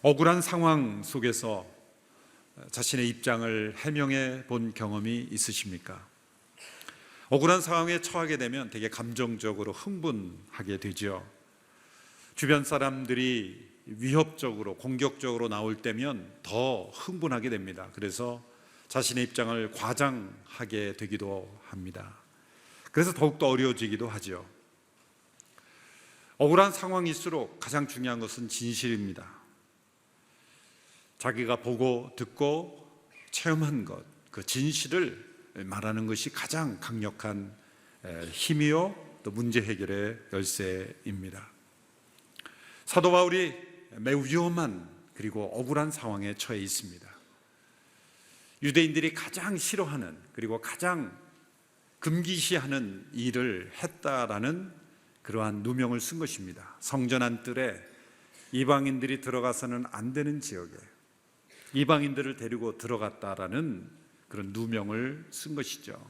억울한 상황 속에서 자신의 입장을 해명해 본 경험이 있으십니까? 억울한 상황에 처하게 되면 되게 감정적으로 흥분하게 되죠. 주변 사람들이 위협적으로 공격적으로 나올 때면 더 흥분하게 됩니다. 그래서 자신의 입장을 과장하게 되기도 합니다. 그래서 더욱더 어려워지기도 하죠. 억울한 상황일수록 가장 중요한 것은 진실입니다. 자기가 보고 듣고 체험한 것, 그 진실을 말하는 것이 가장 강력한 힘이요 또 문제 해결의 열쇠입니다. 사도 바울이 매우 위험한 그리고 억울한 상황에 처해 있습니다. 유대인들이 가장 싫어하는 그리고 가장 금기시하는 일을 했다라는 그러한 누명을 쓴 것입니다. 성전 안뜰에 이방인들이 들어가서는 안 되는 지역에 이방인들을 데리고 들어갔다라는 그런 누명을 쓴 것이죠.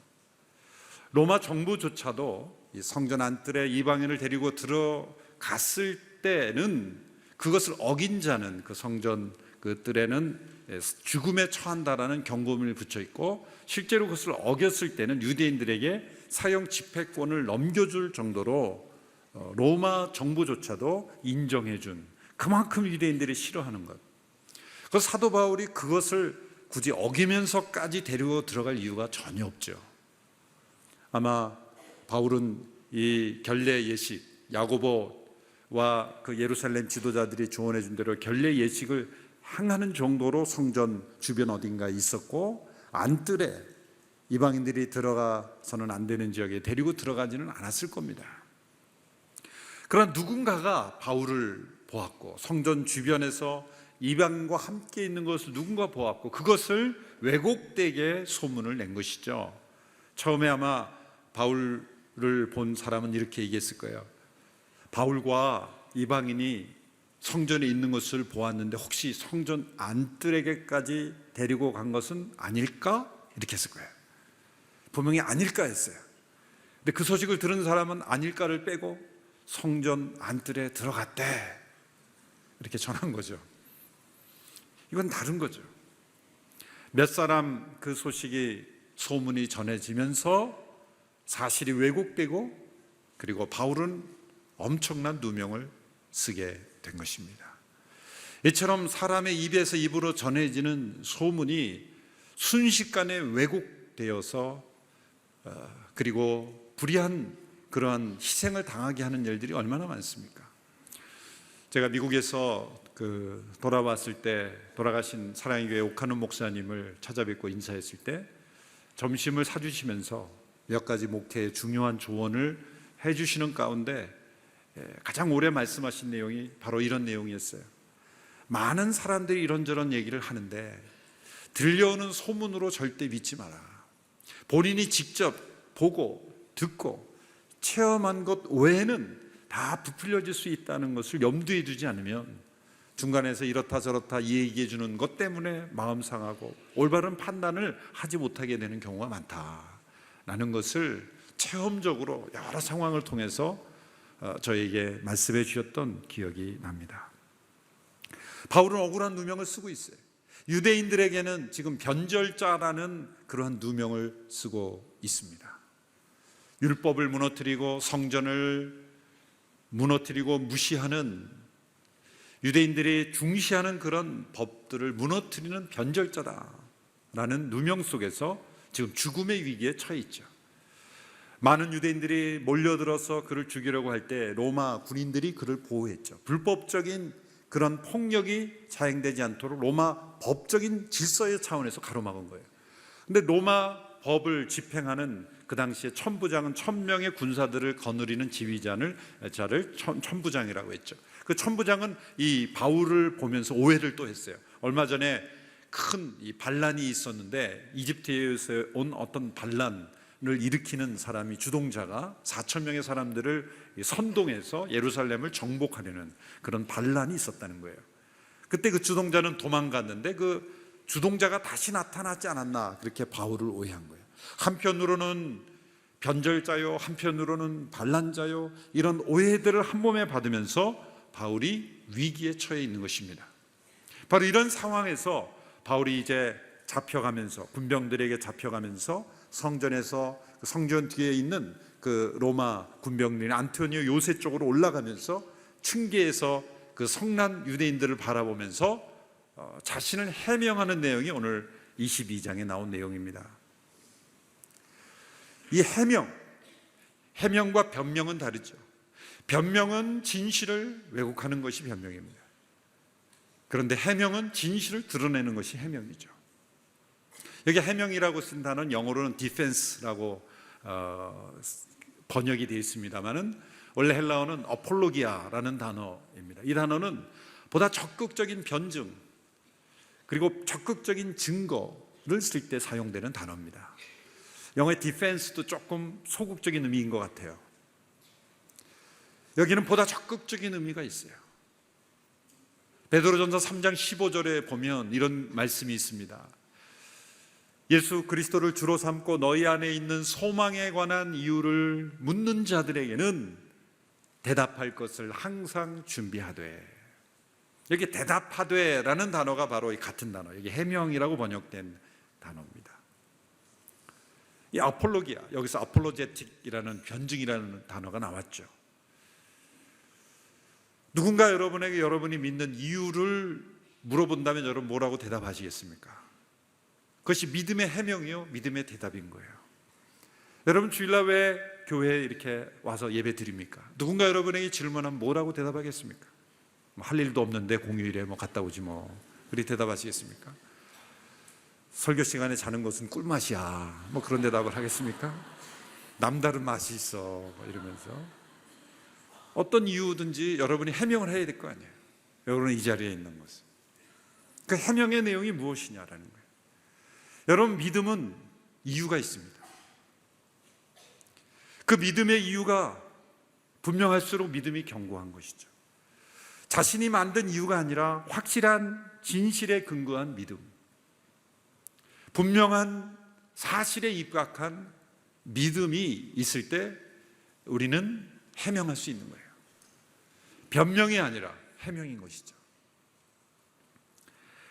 로마 정부조차도 이 성전 안뜰에 이방인을 데리고 들어갔을 때는 그것을 어긴 자는 그 성전 그 뜰에는 죽음에 처한다라는 경고문을 붙여 있고, 실제로 그것을 어겼을 때는 유대인들에게 사형 집행권을 넘겨줄 정도로 로마 정부조차도 인정해 준, 그만큼 유대인들이 싫어하는 것. 그래서 사도 바울이 그것을 굳이 어기면서까지 데리고 들어갈 이유가 전혀 없죠. 아마 바울은 이 결례 예식, 야고보와 그 예루살렘 지도자들이 조언해 준 대로 결례 예식을 행하는 정도로 성전 주변 어딘가에 있었고, 안뜰에 이방인들이 들어가서는 안 되는 지역에 데리고 들어가지는 않았을 겁니다. 그러나 누군가가 바울을 보았고, 성전 주변에서 이방인과 함께 있는 것을 누군가 보았고, 그것을 왜곡되게 소문을 낸 것이죠. 처음에 아마 바울을 본 사람은 이렇게 얘기했을 거예요. 바울과 이방인이 성전에 있는 것을 보았는데 혹시 성전 안뜰에게까지 데리고 간 것은 아닐까? 이렇게 했을 거예요. 분명히 아닐까 했어요. 근데 그 소식을 들은 사람은 아닐까를 빼고 성전 안뜰에 들어갔대, 이렇게 전한 거죠. 이건 다른 거죠. 몇 사람 그 소식이 소문이 전해지면서 사실이 왜곡되고, 그리고 바울은 엄청난 누명을 쓰게 된 것입니다. 이처럼 사람의 입에서 입으로 전해지는 소문이 순식간에 왜곡되어서 그리고 불의한 그러한 희생을 당하게 하는 일들이 얼마나 많습니까? 제가 미국에서 돌아왔을 때 돌아가신 사랑의 교회 옥하는 목사님을 찾아뵙고 인사했을 때 점심을 사주시면서 몇 가지 목회에 중요한 조언을 해주시는 가운데 가장 오래 말씀하신 내용이 바로 이런 내용이었어요. 많은 사람들이 이런저런 얘기를 하는데 들려오는 소문으로 절대 믿지 마라. 본인이 직접 보고 듣고 체험한 것 외에는 다 부풀려질 수 있다는 것을 염두에 두지 않으면 중간에서 이렇다 저렇다 얘기해 주는 것 때문에 마음 상하고 올바른 판단을 하지 못하게 되는 경우가 많다라는 것을 체험적으로 여러 상황을 통해서 저에게 말씀해 주셨던 기억이 납니다. 바울은 억울한 누명을 쓰고 있어요. 유대인들에게는 지금 변절자라는 그러한 누명을 쓰고 있습니다. 율법을 무너뜨리고 성전을 무너뜨리고 무시하는, 유대인들이 중시하는 그런 법들을 무너뜨리는 변절자다라는 누명 속에서 지금 죽음의 위기에 처해 있죠. 많은 유대인들이 몰려들어서 그를 죽이려고 할 때 로마 군인들이 그를 보호했죠. 불법적인 그런 폭력이 자행되지 않도록 로마 법적인 질서의 차원에서 가로막은 거예요. 근데 로마 법을 집행하는 그 당시에 천부장은 1000명의 군사들을 거느리는 지휘자를 천부장이라고 했죠. 그 천부장은 이 바울을 보면서 오해를 또 했어요. 얼마 전에 큰 이 반란이 있었는데 이집트에서 온 어떤 반란을 일으키는 사람이, 주동자가 4000명의 사람들을 선동해서 예루살렘을 정복하려는 그런 반란이 있었다는 거예요. 그때 그 주동자는 도망갔는데 그 주동자가 다시 나타나지 않았나, 그렇게 바울을 오해한 거예요. 한편으로는 변절자요, 한편으로는 반란자요, 이런 오해들을 한 몸에 받으면서 바울이 위기에 처해 있는 것입니다. 바로 이런 상황에서 바울이 이제 잡혀가면서, 군병들에게 잡혀가면서 성전에서 성전 뒤에 있는 그 로마 군병들이 안토니오 요새 쪽으로 올라가면서 층계에서 그 성난 유대인들을 바라보면서 자신을 해명하는 내용이 오늘 22장에 나온 내용입니다. 이 해명과 변명은 다르죠. 변명은 진실을 왜곡하는 것이 변명입니다. 그런데 해명은 진실을 드러내는 것이 해명이죠. 여기 해명이라고 쓴 단어는 영어로는 defense라고 번역이 되어 있습니다만은 원래 헬라어는 어폴로기아라는 단어입니다. 이 단어는 보다 적극적인 변증 그리고 적극적인 증거를 쓸 때 사용되는 단어입니다. 영어의 defense도 조금 소극적인 의미인 것 같아요. 여기는 보다 적극적인 의미가 있어요. 베드로전서 3장 15절에 보면 이런 말씀이 있습니다. 예수 그리스도를 주로 삼고 너희 안에 있는 소망에 관한 이유를 묻는 자들에게는 대답할 것을 항상 준비하되. 여기 대답하되라는 단어가 바로 이 같은 단어, 여기 해명이라고 번역된 단어입니다. 이 아폴로기아, 여기서 아폴로제틱이라는 변증이라는 단어가 나왔죠. 누군가 여러분에게 여러분이 믿는 이유를 물어본다면 여러분 뭐라고 대답하시겠습니까? 그것이 믿음의 해명이요, 믿음의 대답인 거예요. 여러분 주일날 왜 교회에 이렇게 와서 예배 드립니까? 누군가 여러분에게 질문하면 뭐라고 대답하겠습니까? 할 일도 없는데 공휴일에 갔다 오지 그렇게 대답하시겠습니까? 설교 시간에 자는 것은 꿀맛이야 그런 대답을 하겠습니까? 남다른 맛이 있어 이러면서 어떤 이유든지 여러분이 해명을 해야 될 거 아니에요. 여러분은 이 자리에 있는 것은 그 해명의 내용이 무엇이냐라는 거예요. 여러분 믿음은 이유가 있습니다. 그 믿음의 이유가 분명할수록 믿음이 견고한 것이죠. 자신이 만든 이유가 아니라 확실한 진실에 근거한 믿음, 분명한 사실에 입각한 믿음이 있을 때 우리는 해명할 수 있는 거예요. 변명이 아니라 해명인 것이죠.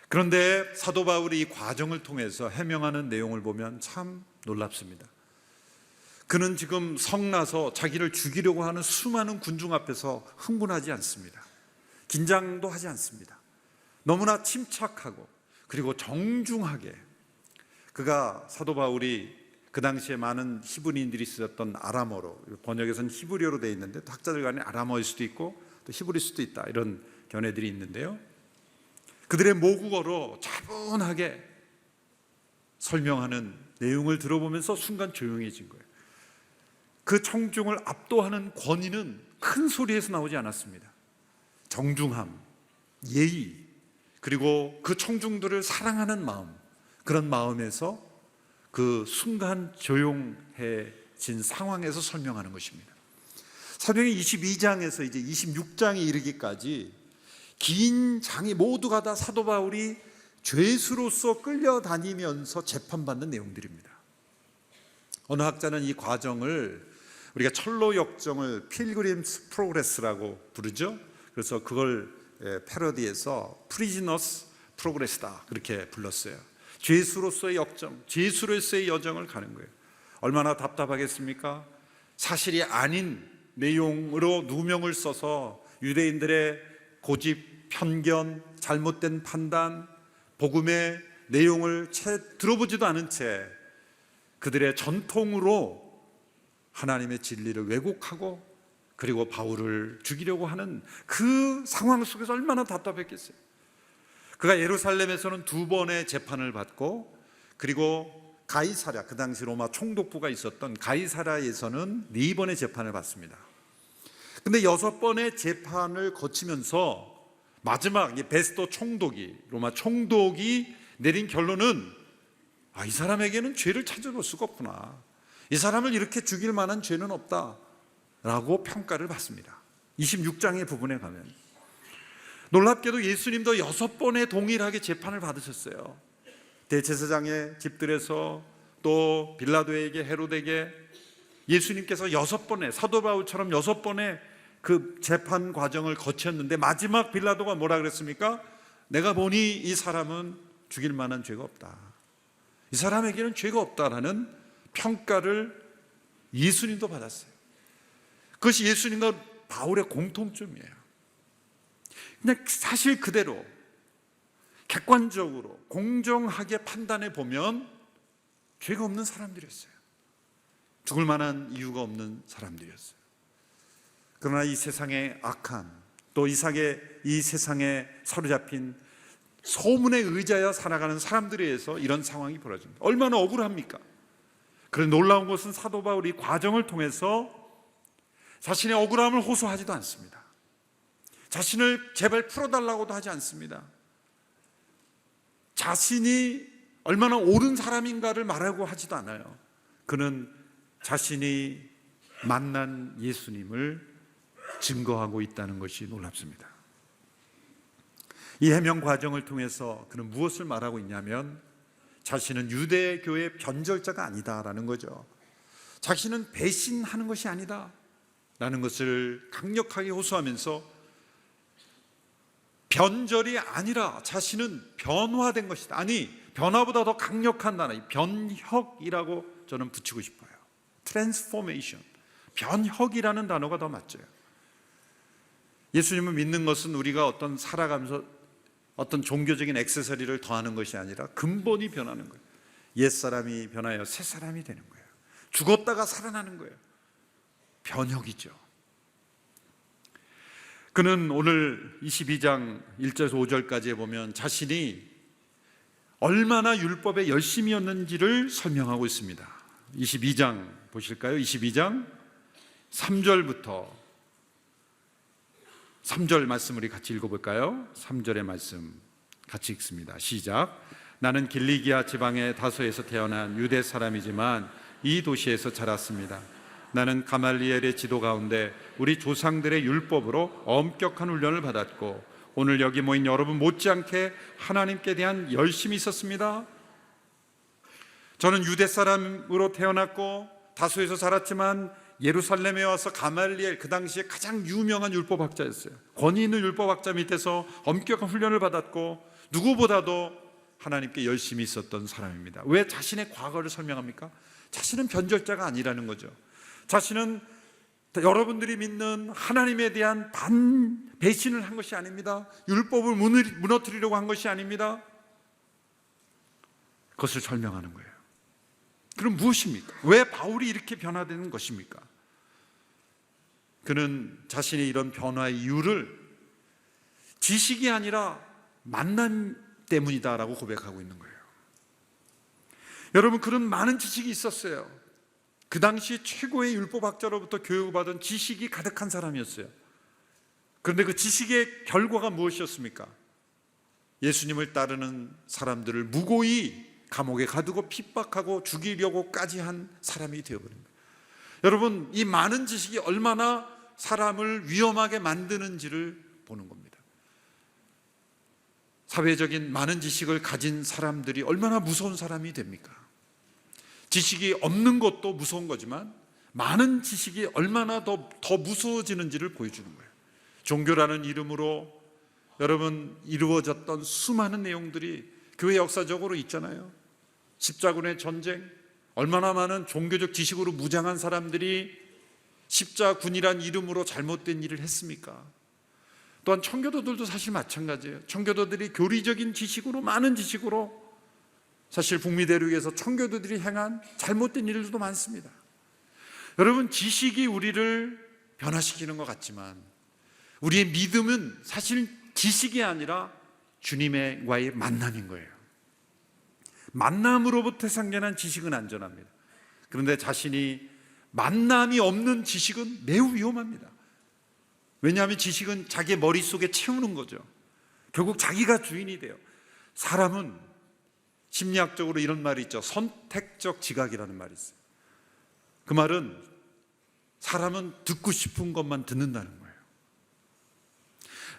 그런데 사도 바울이 이 과정을 통해서 해명하는 내용을 보면 참 놀랍습니다. 그는 지금 성나서 자기를 죽이려고 하는 수많은 군중 앞에서 흥분하지 않습니다. 긴장도 하지 않습니다. 너무나 침착하고 그리고 정중하게 그가 사도 바울이 그 당시에 많은 히브리인들이 쓰였던 아람어로, 번역에서는 히브리어로 되어 있는데 학자들 간에 아람어일 수도 있고 또 히브리일 수도 있다 이런 견해들이 있는데요, 그들의 모국어로 차분하게 설명하는 내용을 들어보면서 순간 조용해진 거예요. 그 청중을 압도하는 권위는 큰 소리에서 나오지 않았습니다. 정중함, 예의, 그리고 그 청중들을 사랑하는 마음, 그런 마음에서 그 순간 조용해진 상황에서 설명하는 것입니다. 사도행전 22장에서 이제 26장에 이르기까지 긴 장이 모두가 다 사도 바울이 죄수로서 끌려다니면서 재판받는 내용들입니다. 어느 학자는 이 과정을 우리가 철로 역정을 필그림스 프로그레스라고 부르죠. 그래서 그걸 패러디해서 프리즈너스 프로그레스다 그렇게 불렀어요. 죄수로서의 역정, 죄수로서의 여정을 가는 거예요. 얼마나 답답하겠습니까? 사실이 아닌 내용으로 누명을 써서 유대인들의 고집, 편견, 잘못된 판단, 복음의 내용을 채 들어보지도 않은 채 그들의 전통으로 하나님의 진리를 왜곡하고 그리고 바울을 죽이려고 하는 그 상황 속에서 얼마나 답답했겠어요. 그가 예루살렘에서는 2번의 재판을 받고 그리고 가이사랴, 그 당시 로마 총독부가 있었던 가이사랴에서는 4번의 재판을 받습니다. 근데 6번의 재판을 거치면서 마지막 베스토 총독이, 로마 총독이 내린 결론은 이 사람에게는 죄를 찾아볼 수가 없구나, 이 사람을 이렇게 죽일 만한 죄는 없다라고 평가를 받습니다. 26장의 부분에 가면 놀랍게도 예수님도 6번의 동일하게 재판을 받으셨어요. 대제사장의 집들에서 또 빌라도에게, 헤롯에게 예수님께서 6번의, 사도 바울처럼 6번의 그 재판 과정을 거쳤는데 마지막 빌라도가 뭐라 그랬습니까? 내가 보니 이 사람은 죽일 만한 죄가 없다. 이 사람에게는 죄가 없다라는 평가를 예수님도 받았어요. 그것이 예수님과 바울의 공통점이에요. 그냥 사실 그대로 객관적으로 공정하게 판단해 보면 죄가 없는 사람들이었어요. 죽을 만한 이유가 없는 사람들이었어요. 그러나 이 세상의 악한, 또 이 세상에 사로잡힌 소문에 의지하여 살아가는 사람들에 의해서 이런 상황이 벌어집니다. 얼마나 억울합니까? 그런데 놀라운 것은 사도 바울이 과정을 통해서 자신의 억울함을 호소하지도 않습니다. 자신을 제발 풀어달라고도 하지 않습니다. 자신이 얼마나 옳은 사람인가를 말하고 하지도 않아요. 그는 자신이 만난 예수님을 증거하고 있다는 것이 놀랍습니다. 이 해명 과정을 통해서 그는 무엇을 말하고 있냐면 자신은 유대교의 변절자가 아니다라는 거죠. 자신은 배신하는 것이 아니다 라는 것을 강력하게 호소하면서 변절이 아니라 자신은 변화된 것이다. 아니, 변화보다 더 강력한 단어, 변혁이라고 저는 붙이고 싶어요. 트랜스포메이션, 변혁이라는 단어가 더 맞죠. 예수님을 믿는 것은 우리가 어떤 살아가면서 어떤 종교적인 액세서리를 더하는 것이 아니라 근본이 변하는 거예요. 옛사람이 변하여 새사람이 되는 거예요. 죽었다가 살아나는 거예요. 변혁이죠. 그는 오늘 22장 1절에서 5절까지에 보면 자신이 얼마나 율법에 열심이었는지를 설명하고 있습니다. 22장 보실까요? 22장 3절부터 3절 말씀 우리 같이 읽어볼까요? 3절의 말씀 같이 읽습니다. 시작. 나는 길리기아 지방의 다소에서 태어난 유대 사람이지만 이 도시에서 자랐습니다. 나는 가말리엘의 지도 가운데 우리 조상들의 율법으로 엄격한 훈련을 받았고 오늘 여기 모인 여러분 못지않게 하나님께 대한 열심이 있었습니다. 저는 유대 사람으로 태어났고 다소에서 자랐지만 예루살렘에 와서 가말리엘, 그 당시에 가장 유명한 율법학자였어요. 권위 있는 율법학자 밑에서 엄격한 훈련을 받았고 누구보다도 하나님께 열심히 있었던 사람입니다. 왜 자신의 과거를 설명합니까? 자신은 변절자가 아니라는 거죠. 자신은 여러분들이 믿는 하나님에 대한 배신을 한 것이 아닙니다. 율법을 무너뜨리려고 한 것이 아닙니다. 그것을 설명하는 거예요. 그럼 무엇입니까? 왜 바울이 이렇게 변화되는 것입니까? 그는 자신의 이런 변화의 이유를 지식이 아니라 만남 때문이다라고 고백하고 있는 거예요. 여러분, 그런 많은 지식이 있었어요. 그 당시 최고의 율법학자로부터 교육받은 지식이 가득한 사람이었어요. 그런데 그 지식의 결과가 무엇이었습니까? 예수님을 따르는 사람들을 무고히 감옥에 가두고 핍박하고 죽이려고까지 한 사람이 되어버린 거예요. 여러분, 이 많은 지식이 얼마나 사람을 위험하게 만드는지를 보는 겁니다. 사회적인 많은 지식을 가진 사람들이 얼마나 무서운 사람이 됩니까? 지식이 없는 것도 무서운 거지만 많은 지식이 얼마나 더 무서워지는지를 보여주는 거예요. 종교라는 이름으로 여러분 이루어졌던 수많은 내용들이 교회 역사적으로 있잖아요. 십자군의 전쟁, 얼마나 많은 종교적 지식으로 무장한 사람들이 십자군이란 이름으로 잘못된 일을 했습니까? 또한 청교도들도 사실 마찬가지예요. 청교도들이 교리적인 지식으로, 많은 지식으로 사실 북미 대륙에서 청교도들이 행한 잘못된 일들도 많습니다. 여러분, 지식이 우리를 변화시키는 것 같지만 우리의 믿음은 사실 지식이 아니라 주님과의 만남인 거예요. 만남으로부터 생겨난 지식은 안전합니다. 그런데 자신이 만남이 없는 지식은 매우 위험합니다. 왜냐하면 지식은 자기의 머릿속에 채우는 거죠. 결국 자기가 주인이 돼요. 사람은 심리학적으로 이런 말이 있죠. 선택적 지각이라는 말이 있어요. 그 말은 사람은 듣고 싶은 것만 듣는다는 거예요.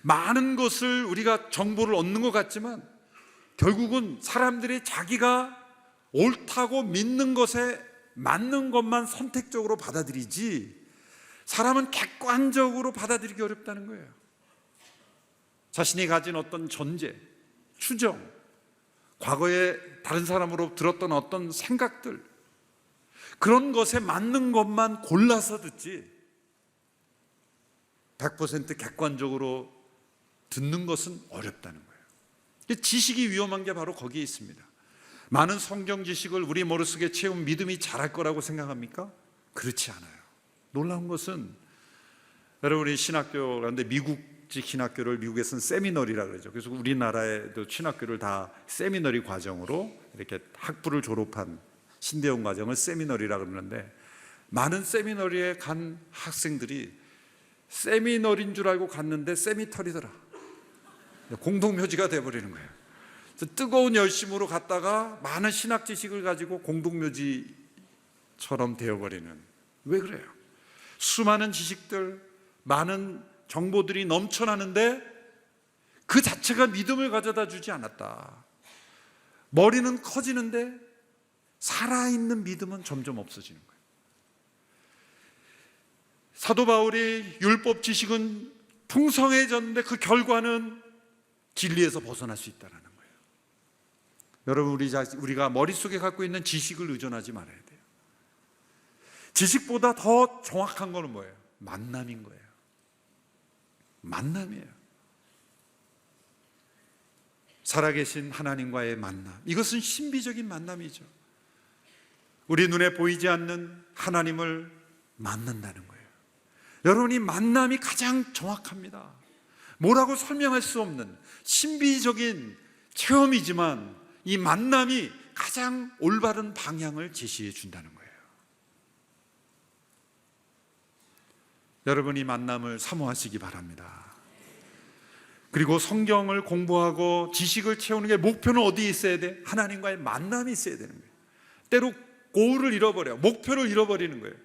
많은 것을 우리가 정보를 얻는 것 같지만 결국은 사람들이 자기가 옳다고 믿는 것에 맞는 것만 선택적으로 받아들이지 사람은 객관적으로 받아들이기 어렵다는 거예요. 자신이 가진 어떤 존재, 추정, 과거에 다른 사람으로 들었던 어떤 생각들, 그런 것에 맞는 것만 골라서 듣지 100% 객관적으로 듣는 것은 어렵다는 거예요. 지식이 위험한 게 바로 거기에 있습니다. 많은 성경 지식을 우리 머릿속에 채운 믿음이 잘할 거라고 생각합니까? 그렇지 않아요. 놀라운 것은 여러분, 우리 신학교 그런데 미국식 신학교를 미국에서는 세미너리라고 그러죠. 그래서 우리나라에도 신학교를 다 세미너리 과정으로 이렇게 학부를 졸업한 신대원 과정을 세미너리라고 그러는데, 많은 세미너리에 간 학생들이 세미너리인 줄 알고 갔는데 세미터리더라. 공동묘지가 돼버리는 거예요. 뜨거운 열심으로 갔다가 많은 신학 지식을 가지고 공동묘지처럼 되어버리는. 왜 그래요? 수많은 지식들, 많은 정보들이 넘쳐나는데 그 자체가 믿음을 가져다 주지 않았다. 머리는 커지는데 살아있는 믿음은 점점 없어지는 거예요. 사도 바울이 율법 지식은 풍성해졌는데 그 결과는 진리에서 벗어날 수 있다는 거예요. 여러분, 우리가 머릿속에 갖고 있는 지식을 의존하지 말아야 돼요. 지식보다 더 정확한 거는 뭐예요? 만남인 거예요. 만남이에요. 살아계신 하나님과의 만남, 이것은 신비적인 만남이죠. 우리 눈에 보이지 않는 하나님을 만난다는 거예요. 여러분이 만남이 가장 정확합니다. 뭐라고 설명할 수 없는 신비적인 체험이지만 이 만남이 가장 올바른 방향을 제시해 준다는 거예요. 여러분이 만남을 사모하시기 바랍니다. 그리고 성경을 공부하고 지식을 채우는 게 목표는 어디에 있어야 돼? 하나님과의 만남이 있어야 되는 거예요. 때로 고울을 잃어버려요. 목표를 잃어버리는 거예요.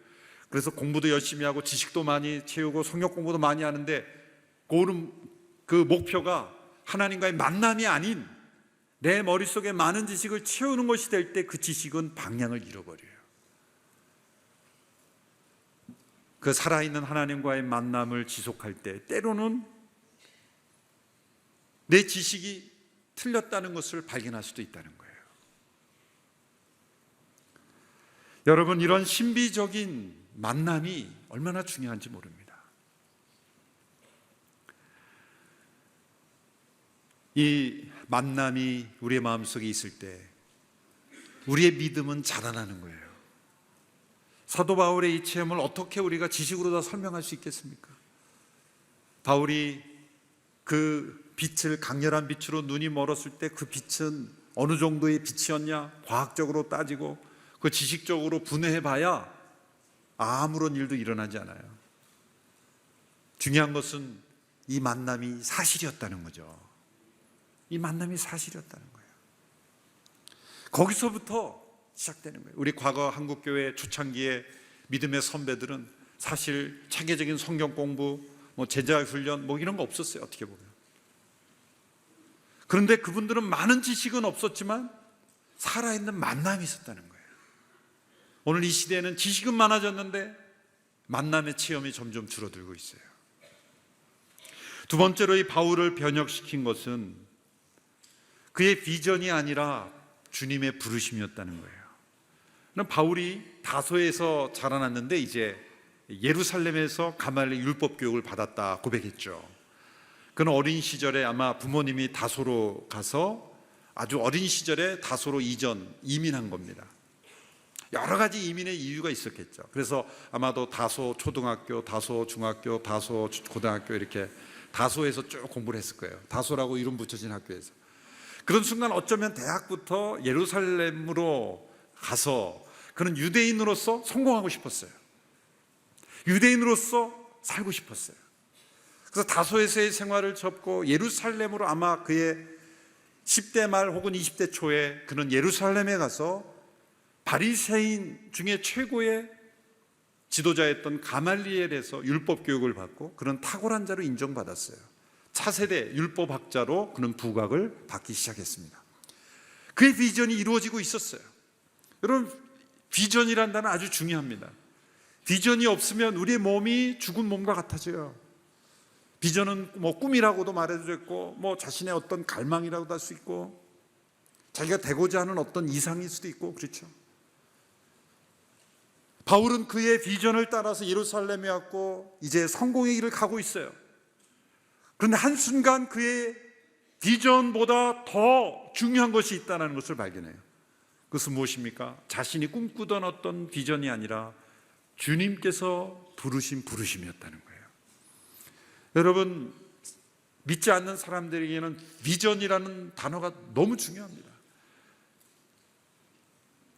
그래서 공부도 열심히 하고 지식도 많이 채우고 성경 공부도 많이 하는데 고울은 그 목표가 하나님과의 만남이 아닌 내 머릿속에 많은 지식을 채우는 것이 될 때 그 지식은 방향을 잃어버려요. 그 살아있는 하나님과의 만남을 지속할 때 때로는 내 지식이 틀렸다는 것을 발견할 수도 있다는 거예요. 여러분, 이런 신비적인 만남이 얼마나 중요한지 모릅니다. 이 만남이 우리의 마음속에 있을 때 우리의 믿음은 자라나는 거예요. 사도 바울의 이 체험을 어떻게 우리가 지식으로 다 설명할 수 있겠습니까? 바울이 그 빛을, 강렬한 빛으로 눈이 멀었을 때 그 빛은 어느 정도의 빛이었냐? 과학적으로 따지고 그 지식적으로 분해해 봐야 아무런 일도 일어나지 않아요. 중요한 것은 이 만남이 사실이었다는 거죠. 이 만남이 사실이었다는 거예요. 거기서부터 시작되는 거예요. 우리 과거 한국교회 초창기의 믿음의 선배들은 사실 체계적인 성경 공부, 제자 훈련 이런 거 없었어요. 어떻게 보면. 그런데 그분들은 많은 지식은 없었지만 살아있는 만남이 있었다는 거예요. 오늘 이 시대에는 지식은 많아졌는데 만남의 체험이 점점 줄어들고 있어요. 두 번째로 이 바울을 변혁시킨 것은 그의 비전이 아니라 주님의 부르심이었다는 거예요. 바울이 다소에서 자라났는데 이제 예루살렘에서 가말리엘 율법 교육을 받았다 고백했죠. 그는 어린 시절에 아마 부모님이 다소로 가서 아주 어린 시절에 다소로 이민한 겁니다. 여러 가지 이민의 이유가 있었겠죠. 그래서 아마도 다소 초등학교, 다소 중학교, 다소 고등학교 이렇게 다소에서 쭉 공부를 했을 거예요. 다소라고 이름 붙여진 학교에서. 그런 순간 어쩌면 대학부터 예루살렘으로 가서 그는 유대인으로서 성공하고 싶었어요. 유대인으로서 살고 싶었어요. 그래서 다소에서의 생활을 접고 예루살렘으로 아마 그의 10대 말 혹은 20대 초에 그는 예루살렘에 가서 바리새인 중에 최고의 지도자였던 가말리엘에서 율법 교육을 받고 그는 탁월한 자로 인정받았어요. 차세대 율법학자로 그는 부각을 받기 시작했습니다. 그의 비전이 이루어지고 있었어요. 여러분, 비전이란 단어는 아주 중요합니다. 비전이 없으면 우리의 몸이 죽은 몸과 같아져요. 비전은 뭐 꿈이라고도 말해도 됐고, 뭐 자신의 어떤 갈망이라고도 할 수 있고, 자기가 되고자 하는 어떤 이상일 수도 있고, 그렇죠. 바울은 그의 비전을 따라서 예루살렘에 왔고 이제 성공의 길을 가고 있어요. 그런데 한순간 그의 비전보다 더 중요한 것이 있다는 것을 발견해요. 그것은 무엇입니까? 자신이 꿈꾸던 어떤 비전이 아니라 주님께서 부르신 부르심이었다는 거예요. 여러분, 믿지 않는 사람들에게는 비전이라는 단어가 너무 중요합니다.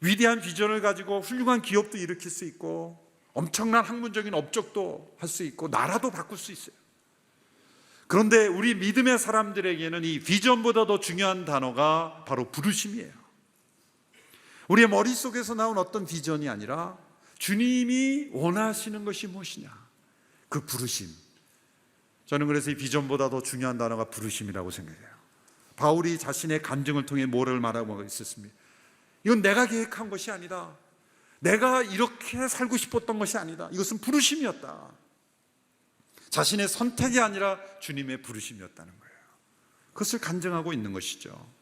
위대한 비전을 가지고 훌륭한 기업도 일으킬 수 있고, 엄청난 학문적인 업적도 할 수 있고, 나라도 바꿀 수 있어요. 그런데 우리 믿음의 사람들에게는 이 비전보다 더 중요한 단어가 바로 부르심이에요. 우리의 머릿속에서 나온 어떤 비전이 아니라 주님이 원하시는 것이 무엇이냐, 그 부르심. 저는 그래서 이 비전보다 더 중요한 단어가 부르심이라고 생각해요. 바울이 자신의 간증을 통해 뭐를 말하고 있었습니까? 이건 내가 계획한 것이 아니다, 내가 이렇게 살고 싶었던 것이 아니다, 이것은 부르심이었다. 자신의 선택이 아니라 주님의 부르심이었다는 거예요. 그것을 간증하고 있는 것이죠.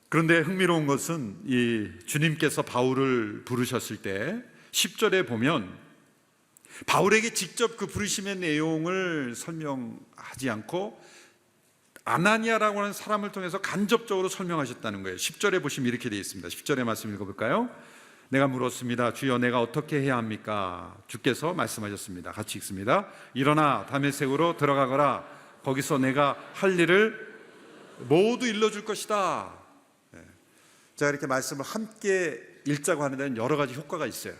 그런데 흥미로운 것은 이 주님께서 바울을 부르셨을 때 10절에 보면 바울에게 직접 그 부르심의 내용을 설명하지 않고 아나니아라고 하는 사람을 통해서 간접적으로 설명하셨다는 거예요. 10절에 보시면 이렇게 되어 있습니다. 10절의 말씀 읽어볼까요? 내가 물었습니다. 주여, 내가 어떻게 해야 합니까? 주께서 말씀하셨습니다. 같이 읽습니다. 일어나 다메섹으로 들어가거라. 거기서 내가 할 일을 모두 일러줄 것이다. 제가 이렇게 말씀을 함께 읽자고 하는 데는 여러 가지 효과가 있어요.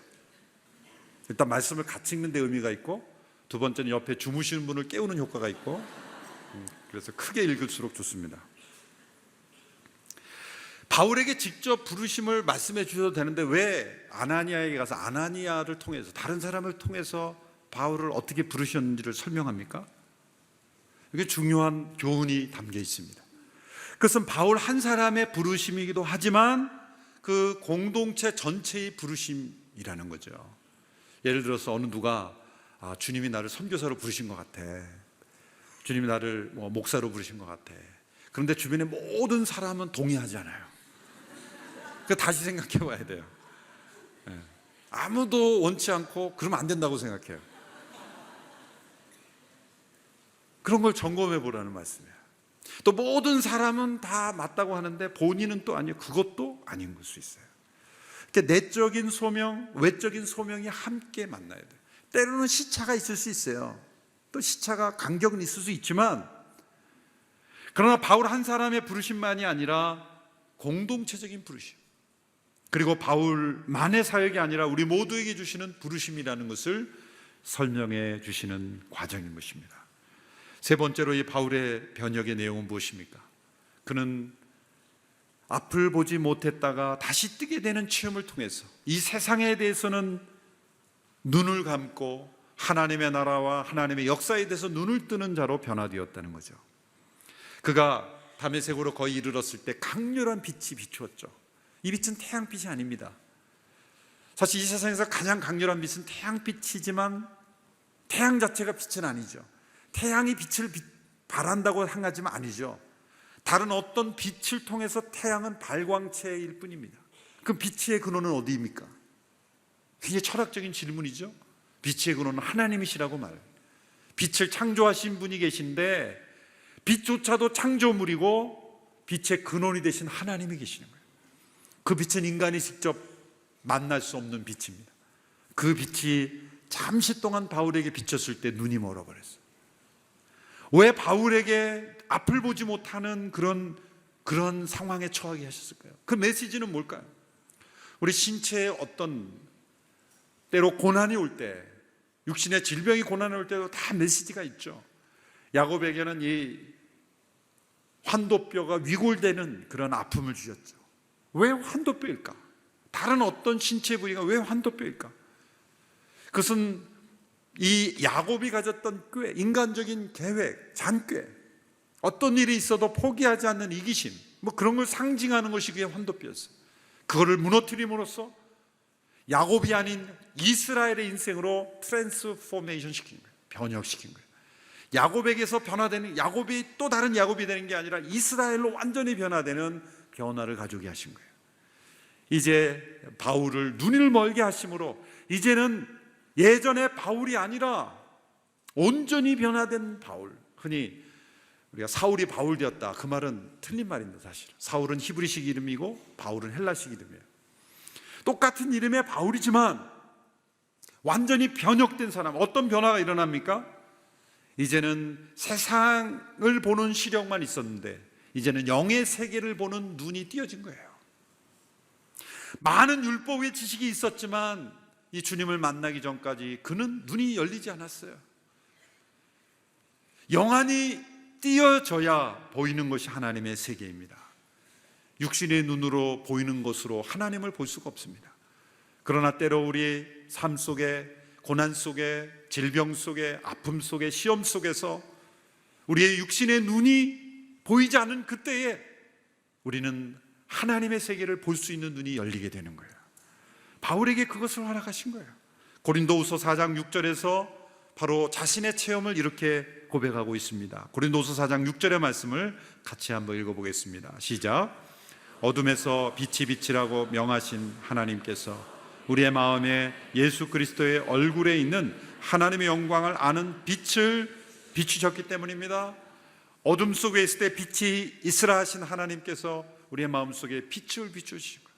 일단 말씀을 같이 읽는 데 의미가 있고, 두 번째는 옆에 주무시는 분을 깨우는 효과가 있고, 그래서 크게 읽을수록 좋습니다. 바울에게 직접 부르심을 말씀해 주셔도 되는데 왜 아나니아에게 가서 아나니아를 통해서, 다른 사람을 통해서 바울을 어떻게 부르셨는지를 설명합니까? 이게 중요한 교훈이 담겨 있습니다. 그것은 바울 한 사람의 부르심이기도 하지만 그 공동체 전체의 부르심이라는 거죠. 예를 들어서 어느 누가 주님이 나를 선교사로 부르신 것 같아, 주님이 나를 목사로 부르신 것 같아. 그런데 주변의 모든 사람은 동의하지 않아요. 다시 생각해 봐야 돼요. 아무도 원치 않고 그러면 안 된다고 생각해요. 그런 걸 점검해 보라는 말씀이에요. 또 모든 사람은 다 맞다고 하는데 본인은 또 아니에요. 그것도 아닌 걸 수 있어요. 내적인 소명, 외적인 소명이 함께 만나야 돼요. 때로는 시차가 있을 수 있어요. 또 시차가 간격은 있을 수 있지만, 그러나 바울 한 사람의 부르심만이 아니라 공동체적인 부르심, 그리고 바울만의 사역이 아니라 우리 모두에게 주시는 부르심이라는 것을 설명해 주시는 과정인 것입니다. 세 번째로 이 바울의 변혁의 내용은 무엇입니까? 그는 앞을 보지 못했다가 다시 뜨게 되는 체험을 통해서 이 세상에 대해서는 눈을 감고 하나님의 나라와 하나님의 역사에 대해서 눈을 뜨는 자로 변화되었다는 거죠. 그가 다메섹으로 거의 이르렀을 때 강렬한 빛이 비추었죠. 이 빛은 태양빛이 아닙니다. 사실 이 세상에서 가장 강렬한 빛은 태양빛이지만 태양 자체가 빛은 아니죠. 태양이 빛을 발한다고 한 가지는 아니죠. 다른 어떤 빛을 통해서 태양은 발광체일 뿐입니다. 그럼 빛의 근원은 어디입니까? 굉장히 철학적인 질문이죠. 빛의 근원은 하나님이시라고 말해요. 빛을 창조하신 분이 계신데 빛조차도 창조물이고 빛의 근원이 되신 하나님이 계시는 거예요. 그 빛은 인간이 직접 만날 수 없는 빛입니다. 그 빛이 잠시 동안 바울에게 비쳤을 때 눈이 멀어버렸어요. 왜 바울에게 앞을 보지 못하는 그런 상황에 처하게 하셨을까요? 그 메시지는 뭘까요? 우리 신체에 어떤 때로 고난이 올 때, 육신의 질병이 고난이 올 때도 다 메시지가 있죠. 야곱에게는 이 환도뼈가 위골되는 그런 아픔을 주셨죠. 왜 환도뼈일까? 다른 어떤 신체 부위가 왜 환도뼈일까? 그것은 이 야곱이 가졌던 꾀, 인간적인 계획, 잔꾀, 어떤 일이 있어도 포기하지 않는 이기심, 그런 걸 상징하는 것이 그의 환도뼈였어요. 그거를 무너뜨림으로써 야곱이 아닌 이스라엘의 인생으로 트랜스포메이션 시킨 거예요. 변혁시킨 거예요. 야곱에게서 변화되는, 야곱이 또 다른 야곱이 되는 게 아니라 이스라엘로 완전히 변화되는 변화를 가져오게 하신 거예요. 이제 바울을 눈을 멀게 하심으로 이제는 예전의 바울이 아니라 온전히 변화된 바울. 흔히 우리가 사울이 바울 되었다, 그 말은 틀린 말입니다. 사실 사울은 히브리식 이름이고 바울은 헬라식 이름이에요. 똑같은 이름의 바울이지만 완전히 변혁된 사람. 어떤 변화가 일어납니까? 이제는 세상을 보는 시력만 있었는데 이제는 영의 세계를 보는 눈이 띄어진 거예요. 많은 율법의 지식이 있었지만 이 주님을 만나기 전까지 그는 눈이 열리지 않았어요. 영안이 띄어져야 보이는 것이 하나님의 세계입니다. 육신의 눈으로 보이는 것으로 하나님을 볼 수가 없습니다. 그러나 때로 우리 삶 속에, 고난 속에, 질병 속에, 아픔 속에, 시험 속에서 우리의 육신의 눈이 보이지 않은 그때에 우리는 하나님의 세계를 볼 수 있는 눈이 열리게 되는 거예요. 바울에게 그것을 허락하신 거예요. 고린도후서 4장 6절에서 바로 자신의 체험을 이렇게 고백하고 있습니다. 고린도후서 4장 6절의 말씀을 같이 한번 읽어보겠습니다. 시작. 어둠에서 빛이 빛이라고 명하신 하나님께서 우리의 마음에 예수 그리스도의 얼굴에 있는 하나님의 영광을 아는 빛을 비추셨기 때문입니다. 어둠 속에 있을 때 빛이 있으라 하신 하나님께서 우리의 마음속에 빛을 비추시고,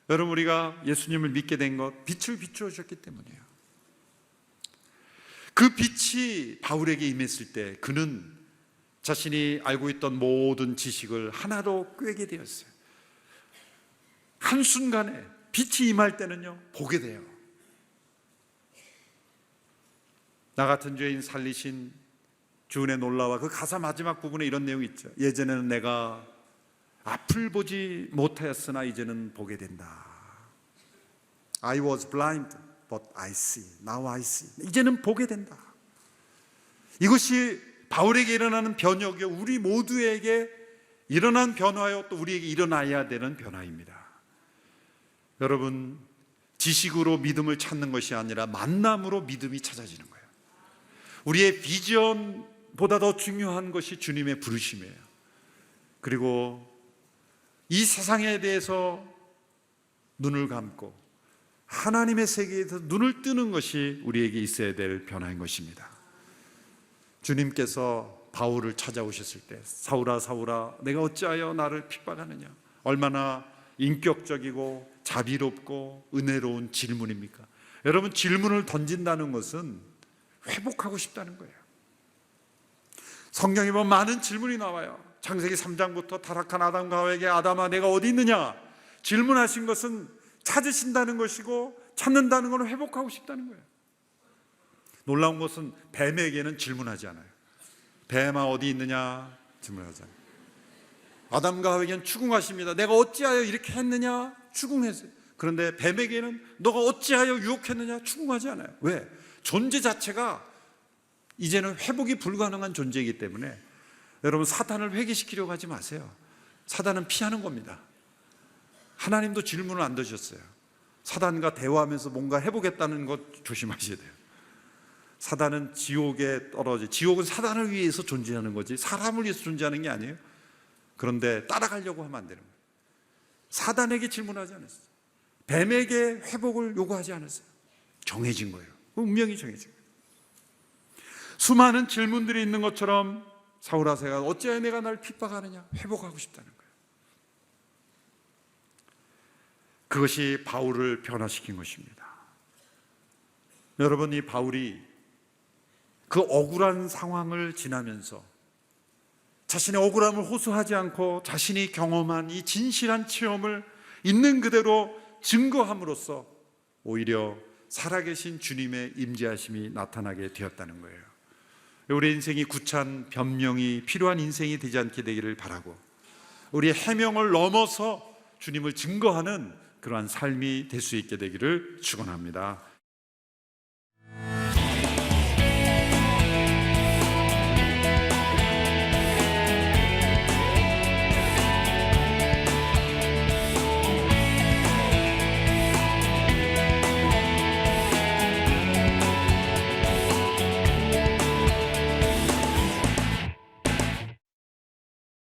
여러분 우리가 예수님을 믿게 된 것 빛을 비추어 주셨기 때문이에요. 그 빛이 바울에게 임했을 때 그는 자신이 알고 있던 모든 지식을 하나도 꿰게 되었어요. 한순간에 빛이 임할 때는요, 보게 돼요. 나 같은 죄인 살리신 주은의 놀라와, 그 가사 마지막 부분에 이런 내용이 있죠. 예전에는 내가 앞을 보지 못하였으나 이제는 보게 된다. I was blind but I see. Now I see. 이제는 보게 된다. 이것이 바울에게 일어나는 변혁이요, 우리 모두에게 일어난 변화요, 또 우리에게 일어나야 되는 변화입니다. 여러분, 지식으로 믿음을 찾는 것이 아니라 만남으로 믿음이 찾아지는 거예요. 우리의 비전보다 더 중요한 것이 주님의 부르심이에요. 그리고 이 세상에 대해서 눈을 감고 하나님의 세계에서 눈을 뜨는 것이 우리에게 있어야 될 변화인 것입니다. 주님께서 바울을 찾아오셨을 때, 사울아 사울아 내가 어찌하여 나를 핍박하느냐, 얼마나 인격적이고 자비롭고 은혜로운 질문입니까? 여러분, 질문을 던진다는 것은 회복하고 싶다는 거예요. 성경에 보면 많은 질문이 나와요. 창세기 3장부터 타락한 아담과 하와에게 아담아 내가 어디 있느냐 질문하신 것은 찾으신다는 것이고, 찾는다는 것은 회복하고 싶다는 거예요. 놀라운 것은 뱀에게는 질문하지 않아요. 뱀아 어디 있느냐 질문하지 않아요. 아담과 하와에게는 추궁하십니다. 내가 어찌하여 이렇게 했느냐 추궁했어요. 그런데 뱀에게는 너가 어찌하여 유혹했느냐 추궁하지 않아요. 왜? 존재 자체가 이제는 회복이 불가능한 존재이기 때문에 여러분, 사탄을 회개시키려고 하지 마세요. 사탄은 피하는 겁니다. 하나님도 질문을 안 던졌어요. 사탄과 대화하면서 뭔가 해보겠다는 것 조심하셔야 돼요. 사탄은 지옥에 떨어져, 지옥은 사탄을 위해서 존재하는 거지 사람을 위해서 존재하는 게 아니에요. 그런데 따라가려고 하면 안 되는 거예요. 사탄에게 질문하지 않았어요. 뱀에게 회복을 요구하지 않았어요. 정해진 거예요. 운명이 정해진 거예요. 수많은 질문들이 있는 것처럼 사울아 내가 어찌하여 내가 날 핍박하느냐, 회복하고 싶다는 거예요. 그것이 바울을 변화시킨 것입니다. 여러분, 이 바울이 그 억울한 상황을 지나면서 자신의 억울함을 호소하지 않고 자신이 경험한 이 진실한 체험을 있는 그대로 증거함으로써 오히려 살아계신 주님의 임재하심이 나타나게 되었다는 거예요. 우리 인생이 구찬 변명이 필요한 인생이 되지 않게 되기를 바라고, 우리의 해명을 넘어서 주님을 증거하는 그러한 삶이 될 수 있게 되기를 축원합니다.